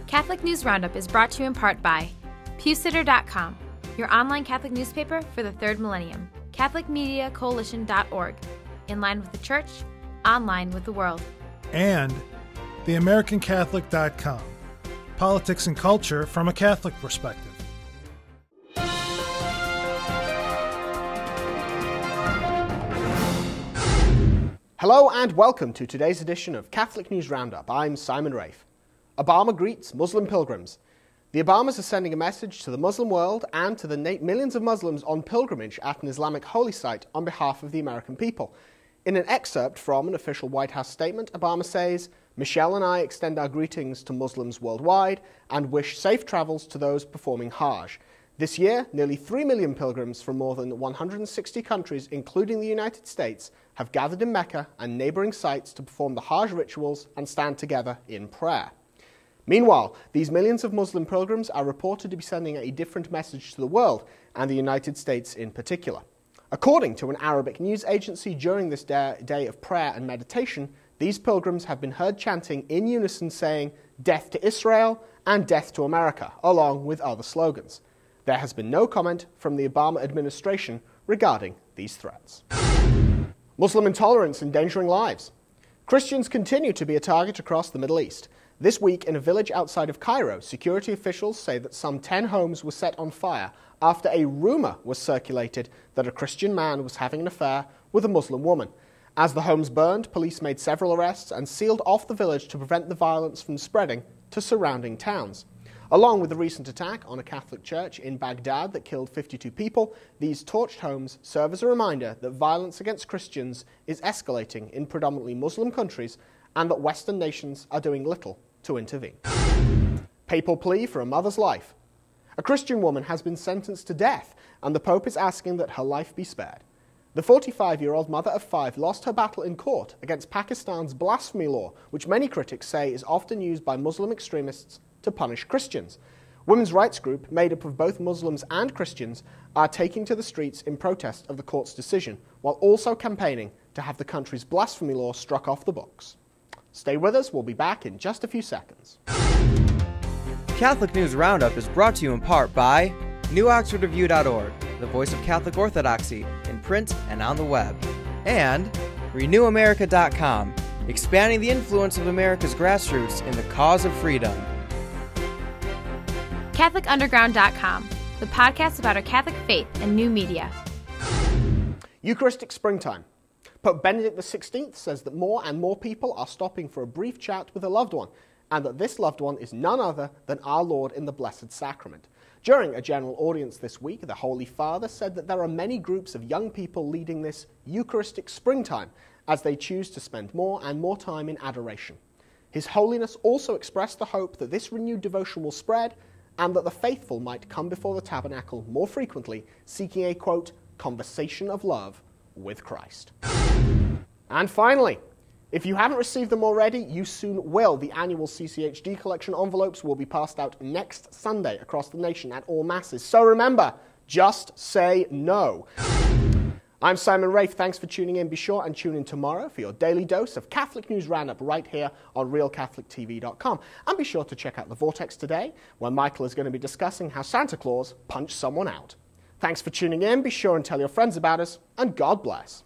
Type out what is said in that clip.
Catholic News Roundup is brought to you in part by PewSitter.com, your online Catholic newspaper for the third millennium, CatholicMediaCoalition.org, in line with the Church, online with the world. And TheAmericanCatholic.com, politics and culture from a Catholic perspective. Hello and welcome to today's edition of Catholic News Roundup. I'm Simon Rafe. Obama greets Muslim pilgrims. The Obamas are sending a message to the Muslim world and to the millions of Muslims on pilgrimage at an Islamic holy site on behalf of the American people. In an excerpt from an official White House statement, Obama says, "Michelle and I extend our greetings to Muslims worldwide and wish safe travels to those performing Hajj. This year, nearly 3 million pilgrims from more than 160 countries, including the United States, have gathered in Mecca and neighboring sites to perform the Hajj rituals and stand together in prayer." Meanwhile, these millions of Muslim pilgrims are reported to be sending a different message to the world, and the United States in particular. According to an Arabic news agency, during this day of prayer and meditation, these pilgrims have been heard chanting in unison saying, "Death to Israel" and "Death to America," along with other slogans. There has been no comment from the Obama administration regarding these threats. Muslim intolerance endangering lives. Christians continue to be a target across the Middle East. This week, in a village outside of Cairo, security officials say that some 10 homes were set on fire after a rumor was circulated that a Christian man was having an affair with a Muslim woman. As the homes burned, police made several arrests and sealed off the village to prevent the violence from spreading to surrounding towns. Along with the recent attack on a Catholic church in Baghdad that killed 52 people, these torched homes serve as a reminder that violence against Christians is escalating in predominantly Muslim countries and that Western nations are doing little to intervene. Papal plea for a mother's life. A Christian woman has been sentenced to death, and the Pope is asking that her life be spared. The 45-year-old mother of 5 lost her battle in court against Pakistan's blasphemy law, which many critics say is often used by Muslim extremists to punish Christians. Women's rights group, made up of both Muslims and Christians, are taking to the streets in protest of the court's decision, while also campaigning to have the country's blasphemy law struck off the books. Stay with us, we'll be back in just a few seconds. Catholic News Roundup is brought to you in part by NewOxfordReview.org, the voice of Catholic Orthodoxy, in print and on the web, and RenewAmerica.com, expanding the influence of America's grassroots in the cause of freedom. CatholicUnderground.com, the podcast about our Catholic faith and new media. Eucharistic Springtime. Pope Benedict XVI says that more and more people are stopping for a brief chat with a loved one, and that this loved one is none other than our Lord in the Blessed Sacrament. During a general audience this week, the Holy Father said that there are many groups of young people leading this Eucharistic Springtime as they choose to spend more and more time in adoration. His Holiness also expressed the hope that this renewed devotion will spread and that the faithful might come before the tabernacle more frequently, seeking a, quote, conversation of love with Christ. And finally, if you haven't received them already, you soon will. The annual CCHD collection envelopes will be passed out next Sunday across the nation at all masses. So remember, just say no. I'm Simon Rafe. Thanks for tuning in. Be sure and tune in tomorrow for your daily dose of Catholic News Roundup right here on RealCatholicTV.com. And be sure to check out The Vortex today, where Michael is going to be discussing how Santa Claus punched someone out. Thanks for tuning in. Be sure and tell your friends about us, and God bless.